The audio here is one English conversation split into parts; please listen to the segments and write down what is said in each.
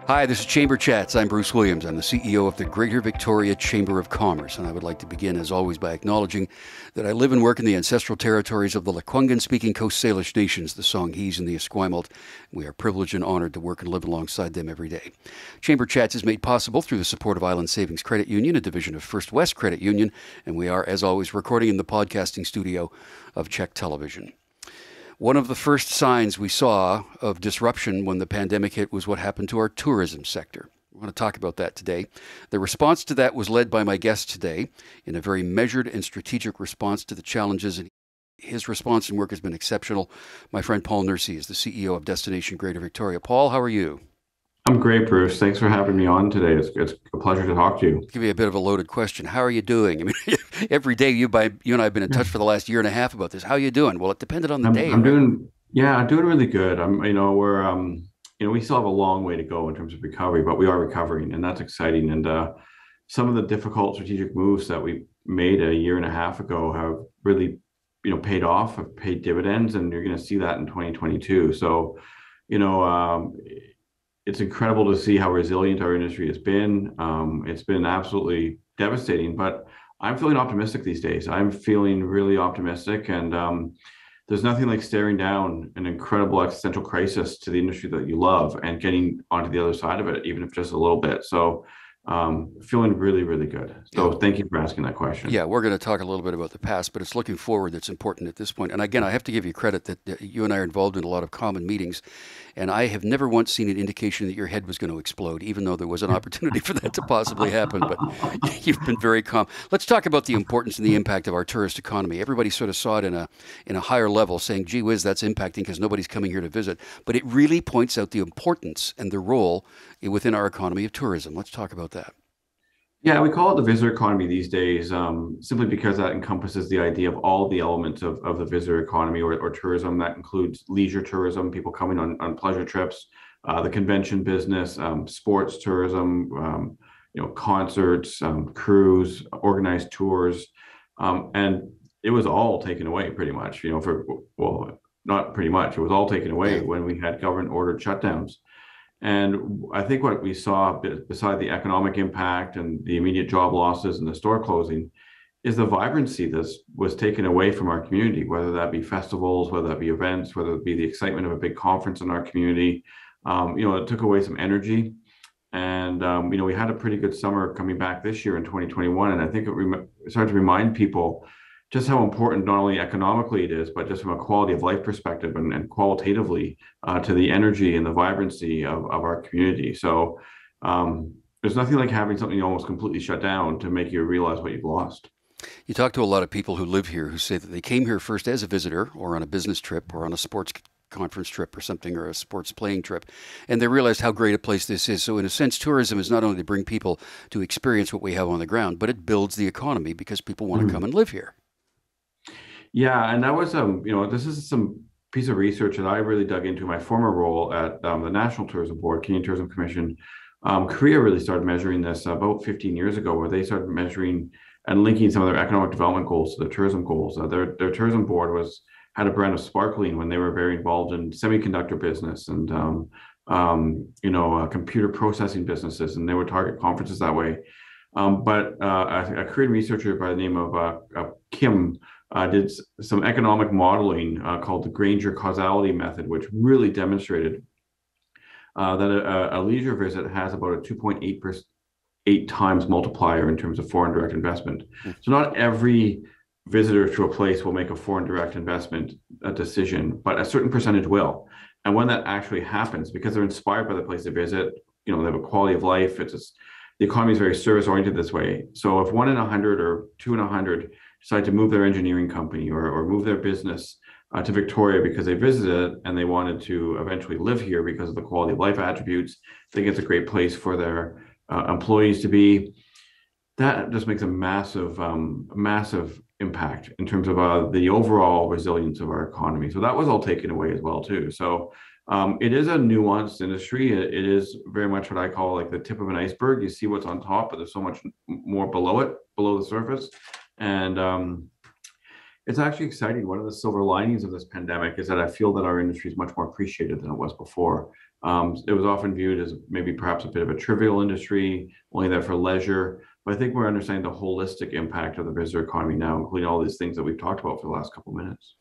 Hi, this is Chamber Chats. I'm Bruce Williams. I'm the CEO of the Greater Victoria Chamber of Commerce, and I would like to begin, as always, by acknowledging that I live and work in the ancestral territories of the Lekwungen-speaking Coast Salish nations, the Songhees and the Esquimalt. We are privileged and honored to work and live alongside them every day. Chamber Chats is made possible through the support of Island Savings Credit Union, a division of First West Credit Union, and we are, as always, recording in the podcasting studio of Czech Television. One of the first signs we saw of disruption when the pandemic hit was what happened to our tourism sector. We're going to talk about that today. The response to that was led by my guest today in a very measured and strategic response to the challenges, and his response and work has been exceptional. My friend Paul Nursey is the CEO of Destination Greater Victoria. Paul, how are you? I'm great, Bruce. Thanks for having me on today. It's a pleasure to talk to you. Give you a bit of a loaded question. How are you doing? I mean, every day you and I have been in touch for the last year and a half about this. How are you doing? Well, it depended on the day, I'm right? I'm doing really good. We still have a long way to go in terms of recovery, but we are recovering, and that's exciting. And some of the difficult strategic moves that we made a year and a half ago have really, paid off, have paid dividends, and you're going to see that in 2022. So, you know, it's incredible to see how resilient our industry has been. It's been absolutely devastating, but I'm feeling optimistic these days. I'm feeling really optimistic, and there's nothing like staring down an incredible existential crisis to the industry that you love and getting onto the other side of it, even if just a little bit. So feeling really, really good. So thank you for asking that question. Yeah, we're going to talk a little bit about the past, but it's looking forward that's important at this point. And again, I have to give you credit that you and I are involved in a lot of common meetings, and I have never once seen an indication that your head was going to explode, even though there was an opportunity for that to possibly happen. But you've been very calm. Let's talk about the importance and the impact of our tourist economy. Everybody sort of saw it in a higher level, saying, gee whiz, that's impacting because nobody's coming here to visit. But it really points out the importance and the role within our economy of tourism. Let's talk about that. Yeah, we call it the visitor economy these days, simply because that encompasses the idea of all the elements of the visitor economy or tourism. That includes leisure tourism, people coming on pleasure trips, the convention business, sports tourism, concerts, cruise, organized tours, and it was all taken away pretty much. Not pretty much. It was all taken away when we had government ordered shutdowns. And I think what we saw, beside the economic impact and the immediate job losses and the store closing, is the vibrancy that was taken away from our community, whether that be festivals, whether that be events, whether it be the excitement of a big conference in our community. It took away some energy. And, we had a pretty good summer coming back this year in 2021. And I think it started to remind people just how important not only economically it is, but just from a quality of life perspective and qualitatively to the energy and the vibrancy of our community. So there's nothing like having something almost completely shut down to make you realize what you've lost. You talk to a lot of people who live here who say that they came here first as a visitor or on a business trip or on a sports conference trip or something, or a sports playing trip, and they realized how great a place this is. So in a sense, tourism is not only to bring people to experience what we have on the ground, but it builds the economy because people want to come and live here. Yeah, and that was this is some piece of research that I really dug into my former role at the National Tourism Board, Canadian Tourism Commission. Korea really started measuring this about 15 years ago, where they started measuring and linking some of their economic development goals to their tourism goals. Their tourism board had a brand of sparkling when they were very involved in semiconductor business and computer processing businesses, and they would target conferences that way. But a Korean researcher by the name of Kim did some economic modeling called the Granger causality method, which really demonstrated that a leisure visit has about a 2.8 times multiplier in terms of foreign direct investment. So not every visitor to a place will make a foreign direct investment decision, but a certain percentage will. And when that actually happens, because they're inspired by the place they visit, they have a quality of life. The economy is very service oriented this way. So if 1 in 100 or 2 in 100 decide to move their engineering company or move their business to Victoria because they visited and they wanted to eventually live here because of the quality of life attributes, I think it's a great place for their employees to be. That just makes a massive impact in terms of the overall resilience of our economy. So that was all taken away as well too. So it is a nuanced industry. It is very much what I call like the tip of an iceberg. You see what's on top, but there's so much more below it, below the surface. And It's actually exciting. One of the silver linings of this pandemic is that I feel that our industry is much more appreciated than it was before. It was often viewed as maybe perhaps a bit of a trivial industry, only there for leisure. But I think we're understanding the holistic impact of the visitor economy now, including all these things that we've talked about for the last couple of minutes.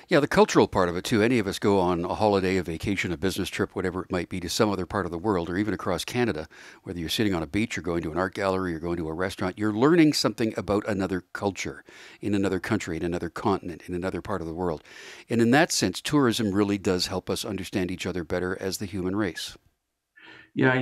Yeah, the cultural part of it too. Any of us go on a holiday, a vacation, a business trip, whatever it might be, to some other part of the world or even across Canada, whether you're sitting on a beach or going to an art gallery or going to a restaurant, you're learning something about another culture in another country, in another continent, in another part of the world. And in that sense, tourism really does help us understand each other better as the human race. Yeah,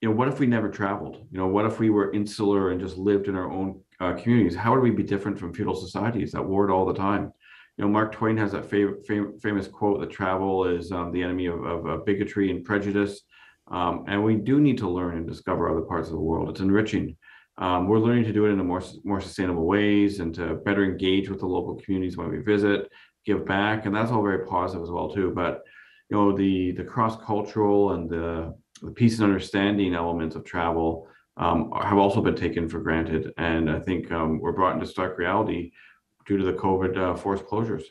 what if we never traveled? What if we were insular and just lived in our own communities? How would we be different from feudal societies that warred all the time? Mark Twain has that famous quote that travel is the enemy of bigotry and prejudice. And we do need to learn and discover other parts of the world. It's enriching. We're learning to do it in a more sustainable ways and to better engage with the local communities when we visit, give back, and that's all very positive as well too. But the cross-cultural and the peace and understanding elements of travel have also been taken for granted, and I think we're brought into stark reality due to the COVID forced closures.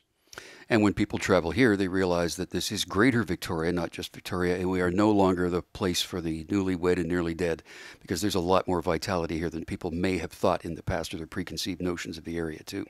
And when people travel here, they realize that this is Greater Victoria, not just Victoria, and we are no longer the place for the newlywed and nearly dead, because there's a lot more vitality here than people may have thought in the past or their preconceived notions of the area, too.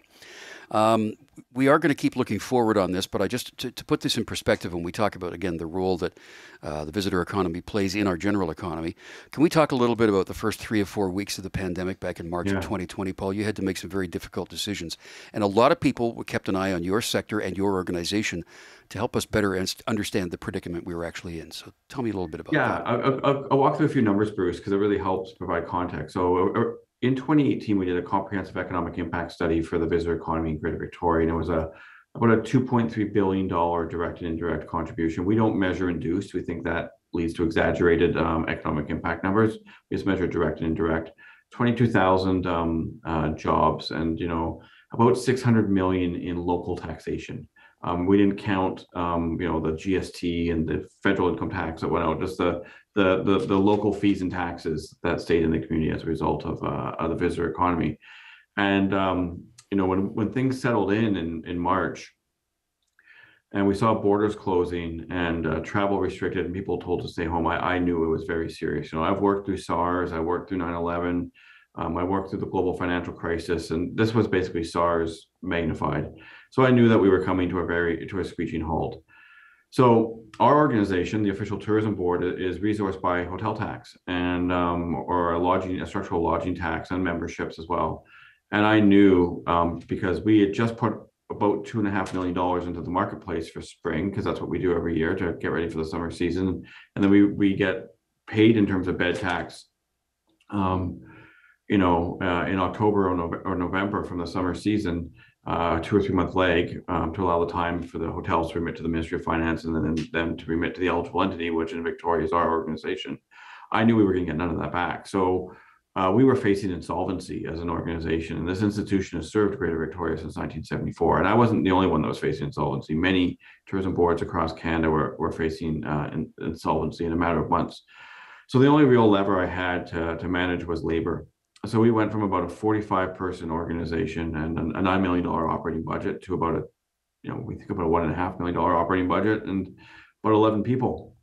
Um, we are going to keep looking forward on this, but to put this in perspective, when we talk about, again, the role that the visitor economy plays in our general economy, can we talk a little bit about the first 3 or 4 weeks of the pandemic back in March of Yeah. 2020, Paul? You had to make some very difficult decisions. And a lot of people kept an eye on your sector and your organization to help us better understand the predicament we were actually in. So tell me a little bit about Yeah, that. I'll walk through a few numbers, Bruce, because it really helps provide context. So in 2018, we did a comprehensive economic impact study for the visitor economy in Greater Victoria, and it was about a $2.3 billion direct and indirect contribution. We don't measure induced. We think that leads to exaggerated economic impact numbers. We just measure direct and indirect. 22,000 jobs, and about 600 million in local taxation. We didn't count, the GST and the federal income tax that went out, just the local fees and taxes that stayed in the community as a result of the visitor economy. And when things settled in March, and we saw borders closing and travel restricted, and people told to stay home, I knew it was very serious. I've worked through SARS, I worked through 9/11, I worked through the global financial crisis, and this was basically SARS magnified. So I knew that we were coming to a screeching halt. So our organization, the official tourism board, is resourced by hotel tax and or a structural lodging tax and memberships as well. And I knew because we had just put about $2.5 million into the marketplace for spring, because that's what we do every year to get ready for the summer season, and then we get paid in terms of bed tax. In October or November from the summer season, 2 or 3 month lag to allow the time for the hotels to remit to the Ministry of Finance and then to remit to the eligible entity, which in Victoria is our organization. I knew we were going to get none of that back. So we were facing insolvency as an organization, and this institution has served Greater Victoria since 1974. And I wasn't the only one that was facing insolvency. Many tourism boards across Canada were facing insolvency in a matter of months. So the only real lever I had to manage was labor. So we went from about a 45-person organization and a $9 million operating budget to about we think about a $1.5 million operating budget and about 11 people,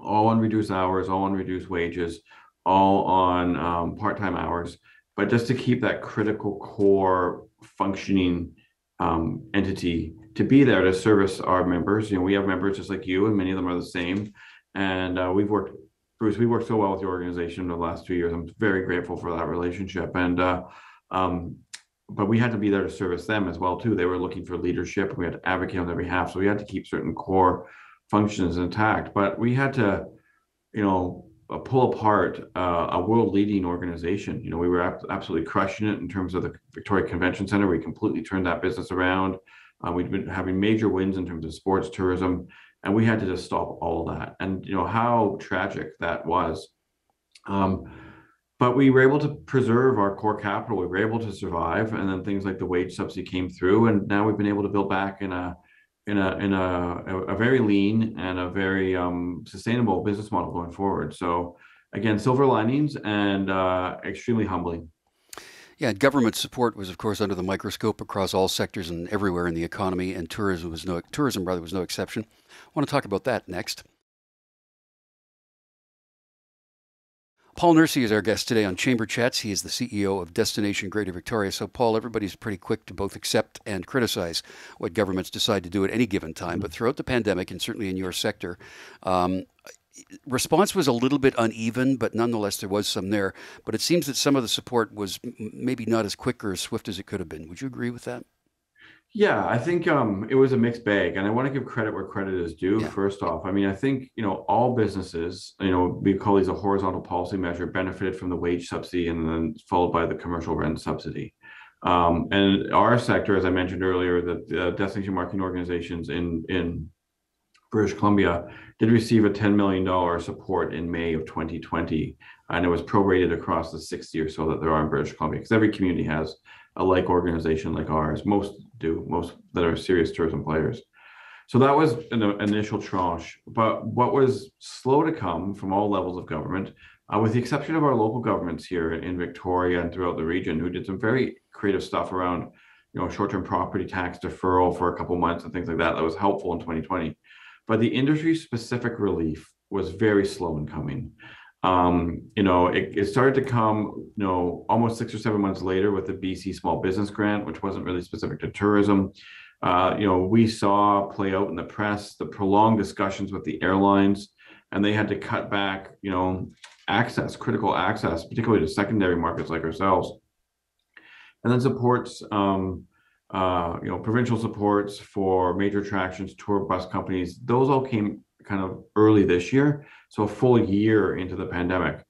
all on reduced hours, all on reduced wages, all on part-time hours, but just to keep that critical core functioning entity to be there to service our members. We have members just like you, and many of them are the same. And Bruce, we worked so well with the organization in the last 2 years. I'm very grateful for that relationship. And but we had to be there to service them as well too. They were looking for leadership. We had to advocate on their behalf. So we had to keep certain core functions intact. But we had to, pull apart a world-leading organization. We were absolutely crushing it in terms of the Victoria Convention Center. We completely turned that business around. We've been having major wins in terms of sports tourism. And we had to just stop all of that. And how tragic that was. But we were able to preserve our core capital. We were able to survive, and then things like the wage subsidy came through, and now we've been able to build back in a very lean and a very sustainable business model going forward. So again, silver linings and extremely humbling. Yeah, government support was, of course, under the microscope across all sectors and everywhere in the economy, and tourism rather was no exception. I want to talk about that next. Paul Nursey is our guest today on Chamber Chats. He is the CEO of Destination Greater Victoria. So, Paul, everybody's pretty quick to both accept and criticize what governments decide to do at any given time. But throughout the pandemic, and certainly in your sector, um, response was a little bit uneven, but nonetheless there was some there. But it seems that some of the support was maybe not as quick or as swift as it could have been. Would you agree with that? Yeah, I think it was a mixed bag, and I want to give credit where credit is due. Yeah. First off, I mean, I think all businesses, we call these a horizontal policy measure, benefited from the wage subsidy, and then followed by the commercial rent subsidy. And our sector, as I mentioned earlier, the destination marketing organizations in British Columbia did receive a $10 million support in May of 2020, and it was prorated across the 60 or so that there are in British Columbia, because every community has a like organization like ours. Most do, most that are serious tourism players. So that was an initial tranche. But what was slow to come from all levels of government, with the exception of our local governments here in Victoria and throughout the region, who did some very creative stuff around, short-term property tax deferral for a couple months and things like that. That was helpful in 2020. But the industry-specific relief was very slow in coming. It started to come, almost 6 or 7 months later with the BC Small Business Grant, which wasn't really specific to tourism. We saw play out in the press the prolonged discussions with the airlines, and they had to cut back, critical access, particularly to secondary markets like ourselves. And then supports, provincial supports for major attractions, tour bus companies, those all came kind of early this year, so a full year into the pandemic.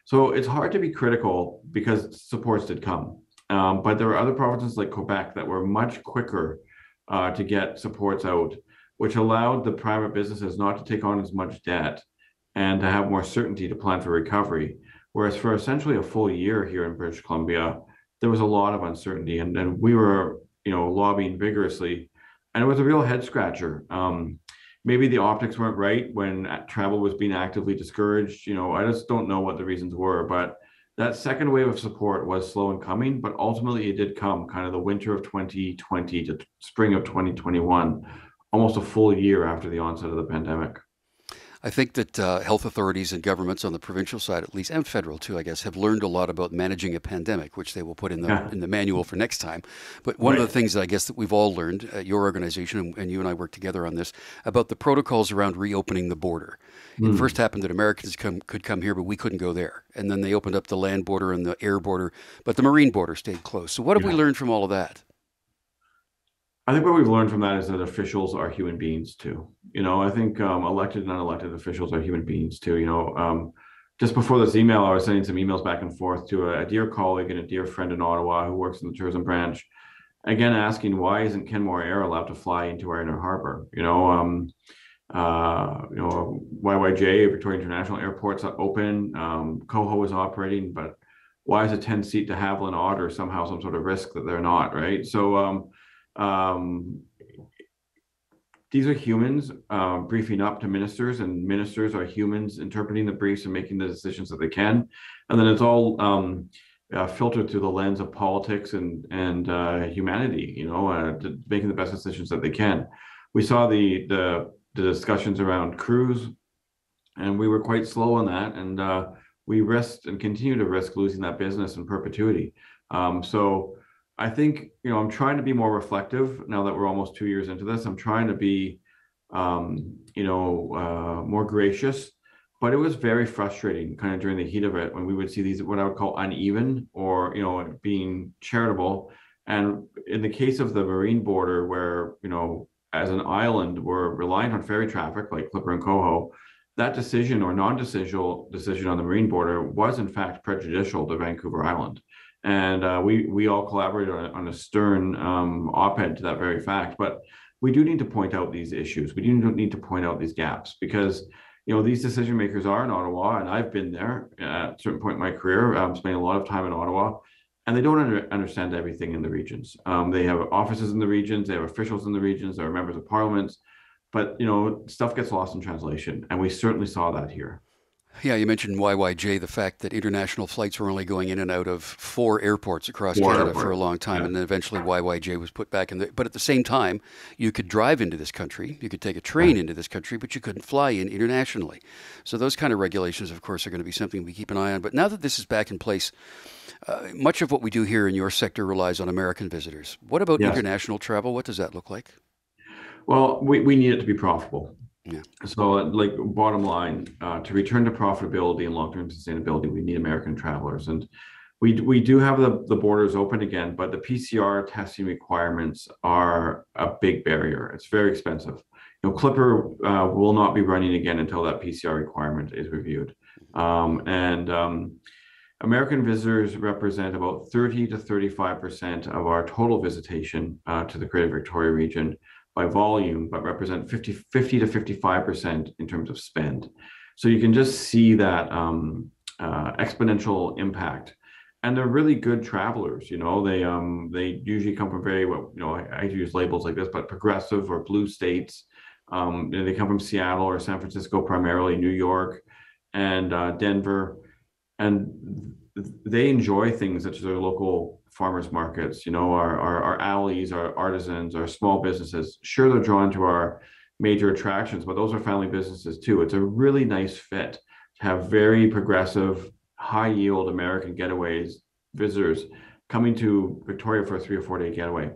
So it's hard to be critical because supports did come. But there are other provinces like Quebec that were much quicker to get supports out, which allowed the private businesses not to take on as much debt and to have more certainty to plan for recovery. Whereas for essentially a full year here in British Columbia, there was a lot of uncertainty, and we were, lobbying vigorously, and it was a real head scratcher. Maybe the optics weren't right when travel was being actively discouraged. I just don't know what the reasons were, but that second wave of support was slow in coming, but ultimately it did come kind of the winter of 2020 to spring of 2021, almost a full year after the onset of the pandemic. I think that health authorities and governments on the provincial side, at least, and federal too, I guess, have learned a lot about managing a pandemic, which they will put in the manual for next time. But one of the things that I guess that we've all learned, your organization and you and I work together on this, about the protocols around reopening the border. It first happened that Americans could come here, but we couldn't go there, and then they opened up the land border and the air border, but the marine border stayed closed. So what have we learned from all of that? I think what we've learned from that is that officials are human beings too. I think elected and unelected officials are human beings too. Just before this email, I was sending some emails back and forth to a dear colleague and a dear friend in Ottawa who works in the tourism branch, again asking why isn't Kenmore Air allowed to fly into our inner harbor? YYJ, Victoria International Airport's open. Coho is operating, but why is a 10-seat de Havilland Otter somehow some sort of risk that they're not, right? So these are humans briefing up to ministers, and ministers are humans interpreting the briefs and making the decisions that they can. And then it's all filtered through the lens of politics and humanity, making the best decisions that they can. We saw the discussions around cruise, and we were quite slow on that. And we risked and continue to risk losing that business in perpetuity. So I think, I'm trying to be more reflective now that we're almost 2 years into this. I'm trying to be, more gracious, but it was very frustrating kind of during the heat of it when we would see these, what I would call uneven or, being charitable. And in the case of the marine border where, as an island, we're reliant on ferry traffic like Clipper and Coho, that decision or non-decision decision on the marine border was in fact prejudicial to Vancouver Island. And we all collaborated on a stern op-ed to that very fact. But we do need to point out these issues. We do need to point out these gaps because, these decision makers are in Ottawa, and I've been there at a certain point in my career, spending a lot of time in Ottawa, and they don't understand everything in the regions. They have offices in the regions, they have officials in the regions, there are members of parliaments, but, stuff gets lost in translation, and we certainly saw that here. Yeah, you mentioned YYJ, the fact that international flights were only going in and out of 4 airports across War Canada for a airports. long time, Yeah. and then eventually YYJ was put back in the. But at the same time, you could drive into this country, you could take a train into this country, but you couldn't fly in internationally. So those kind of regulations, of course, are going to be something we keep an eye on. But now that this is back in place, much of what we do here in your sector relies on American visitors. What about Yes. international travel? What does that look like? Well, we need it to be profitable. Yeah. So, like, bottom line, to return to profitability and long-term sustainability, we need American travelers. And we do have the borders open again, but the PCR testing requirements are a big barrier. It's very expensive. Clipper will not be running again until that PCR requirement is reviewed. And American visitors represent about 30 to 35% of our total visitation to the Greater Victoria region by volume, but represent 50 to 55% in terms of spend. So you can just see that exponential impact. And they're really good travelers. They usually come from very, well, I use labels like this, but progressive or blue states. They come from Seattle or San Francisco, primarily New York and Denver, and they enjoy things such as our local farmers markets, our alleys, our artisans, our small businesses. Sure, they're drawn to our major attractions, but those are family businesses too. It's a really nice fit to have very progressive, high yield American getaways visitors coming to Victoria for a 3 or 4 day getaway,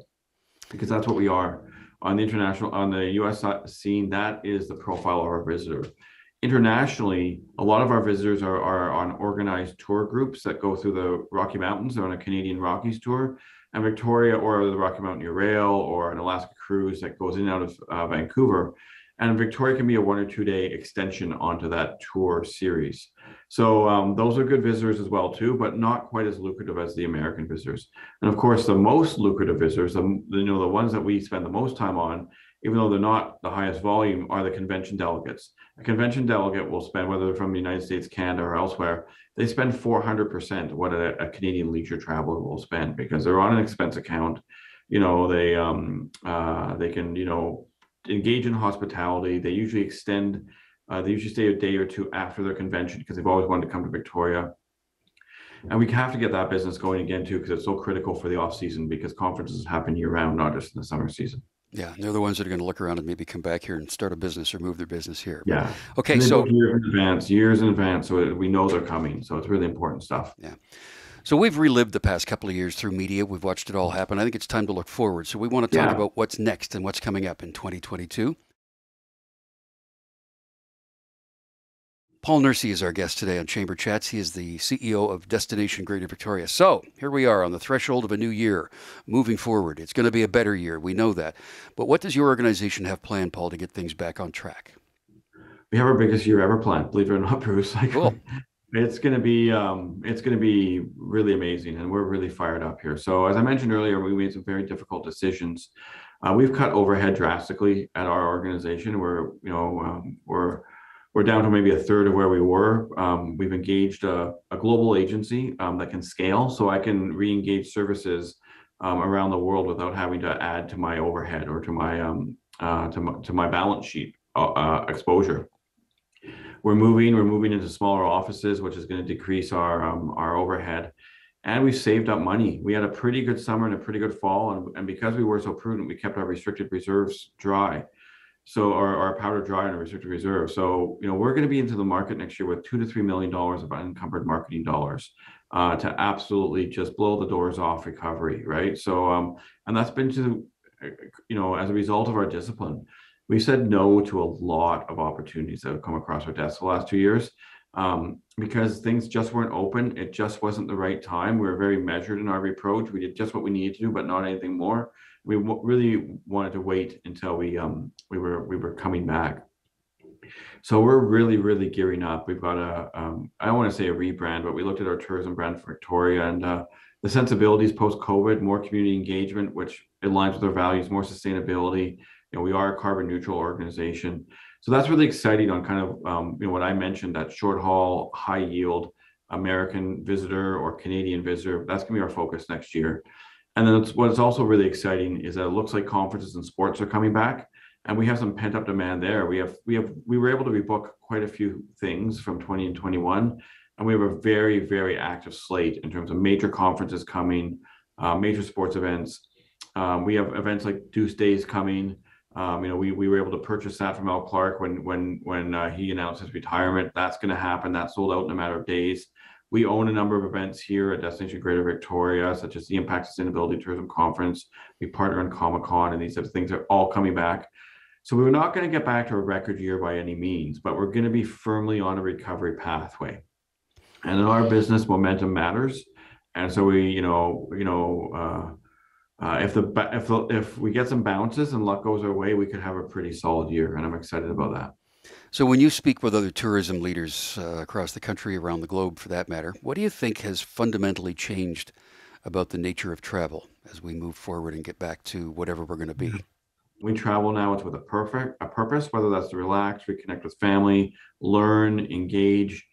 because that's what we are on the US scene. That is the profile of our visitor. Internationally, a lot of our visitors are on organized tour groups that go through the Rocky Mountains. They're on a Canadian Rockies tour, and Victoria, or the Rocky Mountaineer Rail, or an Alaska cruise that goes in and out of Vancouver. And Victoria can be a 1 or 2 day extension onto that tour series. So those are good visitors as well too, but not quite as lucrative as the American visitors. And of course, the most lucrative visitors, the ones that we spend the most time on, even though they're not the highest volume, are the convention delegates. A convention delegate will spend, whether they're from the United States, Canada, or elsewhere, they spend 400% what a Canadian leisure traveler will spend, because they're on an expense account. They can engage in hospitality. They usually stay a day or two after their convention because they've always wanted to come to Victoria. And we have to get that business going again too, because it's so critical for the off season, because conferences happen year round, not just in the summer season. Yeah, they're the ones that are going to look around and maybe come back here and start a business or move their business here. But Yeah. okay, And they so book years in advance, so we know they're coming. So it's really important stuff. yeah. So we've relived the past couple of years through media. We've watched it all happen. I think it's time to look forward. So we want to talk Yeah. about what's next and what's coming up in 2022. Paul Nursey is our guest today on Chamber Chats. He is the CEO of Destination Greater Victoria. So here we are on the threshold of a new year, moving forward. It's going to be a better year. We know that. But what does your organization have planned, Paul, to get things back on track? We have our biggest year ever planned, believe it or not, Bruce. Cool. It's going to be really amazing, and we're really fired up here. So as I mentioned earlier, we made some very difficult decisions. We've cut overhead drastically at our organization. We're down to maybe a third of where we were. We've engaged a global agency that can scale, so I can re-engage services around the world without having to add to my overhead or to my balance sheet exposure. We're moving into smaller offices, which is going to decrease our overhead. And we saved up money. We had a pretty good summer and a pretty good fall. And because we were so prudent, we kept our restricted reserves dry. So our powder dry and our restricted reserve. So, we're going to be into the market next year with $2 to $3 million of unencumbered marketing dollars to absolutely just blow the doors off recovery, right? So, and that's been as a result of our discipline. We said no to a lot of opportunities that have come across our desk the last 2 years because things just weren't open. It just wasn't the right time. We were very measured in our approach. We did just what we needed to do, but not anything more. We really wanted to wait until we were coming back. So we're really, really gearing up. We've got I don't want to say a rebrand, but we looked at our tourism brand for Victoria, and the sensibilities post-COVID, more community engagement, which aligns with our values, more sustainability. We are a carbon neutral organization. So that's really exciting on kind of, what I mentioned, that short haul, high yield American visitor or Canadian visitor. That's going to be our focus next year. And then what's also really exciting is that it looks like conferences and sports are coming back. and we have some pent up demand there. We were able to rebook quite a few things from 20 and 21, and we have a very, very active slate in terms of major conferences coming, major sports events. We have events like Deuce Days coming. We were able to purchase that from Al Clark when he announced his retirement. That's going to happen. That sold out in a matter of days. We own a number of events here at Destination Greater Victoria, such as the Impact Sustainability Tourism Conference. We partner on Comic-Con, and these types of things are all coming back. So we're not going to get back to a record year by any means, but we're going to be firmly on a recovery pathway. And in our business, momentum matters. And so if we get some bounces and luck goes our way, we could have a pretty solid year, and I'm excited about that. So when you speak with other tourism leaders across the country, around the globe for that matter, what do you think has fundamentally changed about the nature of travel as we move forward and get back to whatever we're going to be? We travel now with a purpose, whether that's to relax, reconnect with family, learn, engage,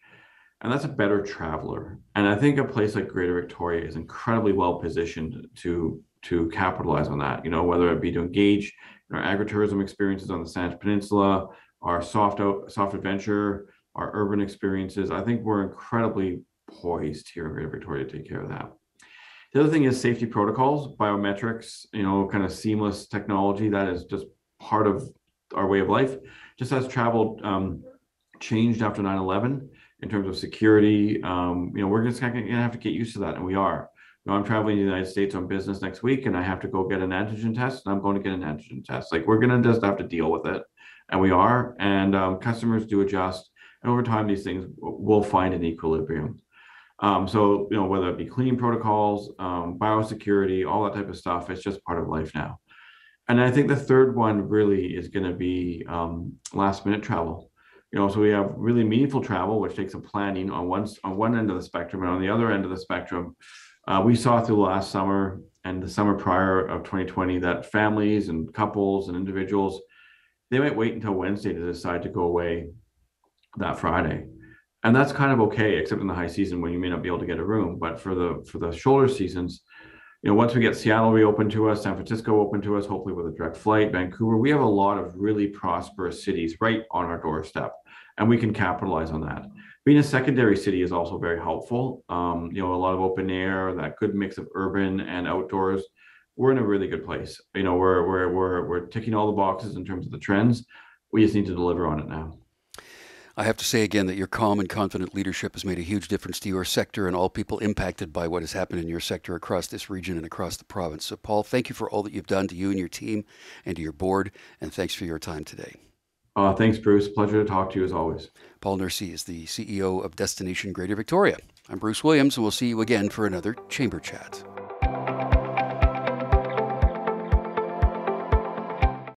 and that's a better traveler. And I think a place like Greater Victoria is incredibly well positioned to capitalize on that. Whether it be to engage in our agritourism experiences on the Saanich Peninsula, our soft adventure, our urban experiences. I think we're incredibly poised here in Greater Victoria to take care of that. The other thing is safety protocols, biometrics, kind of seamless technology that is just part of our way of life. Just as travel changed after 9/11 in terms of security, we're just going to have to get used to that, and we are. I'm traveling to the United States on business next week, and I have to go get an antigen test, and I'm going to get an antigen test. Like, we're going to just have to deal with it, and we are. And customers do adjust, and over time, these things will find an equilibrium. So whether it be cleaning protocols, biosecurity, all that type of stuff, it's just part of life now. And I think the third one really is going to be last minute travel. So we have really meaningful travel, which takes some planning on one end of the spectrum, and on the other end of the spectrum, we saw through the last summer and the summer prior of 2020 that families and couples and individuals, they might wait until Wednesday to decide to go away that Friday. And that's kind of okay, except in the high season when you may not be able to get a room. But for the shoulder seasons, once we get Seattle reopened to us, San Francisco open to us, hopefully with a direct flight, Vancouver, we have a lot of really prosperous cities right on our doorstep, and we can capitalize on that. Being a secondary city is also very helpful. A lot of open air, that good mix of urban and outdoors. We're in a really good place. We're ticking all the boxes in terms of the trends. We just need to deliver on it now. I have to say again that your calm and confident leadership has made a huge difference to your sector and all people impacted by what has happened in your sector across this region and across the province. So, Paul, thank you for all that you've done, to you and your team and to your board, and thanks for your time today. Thanks, Bruce. Pleasure to talk to you as always. Paul Nursey is the CEO of Destination Greater Victoria. I'm Bruce Williams, and we'll see you again for another Chamber Chat.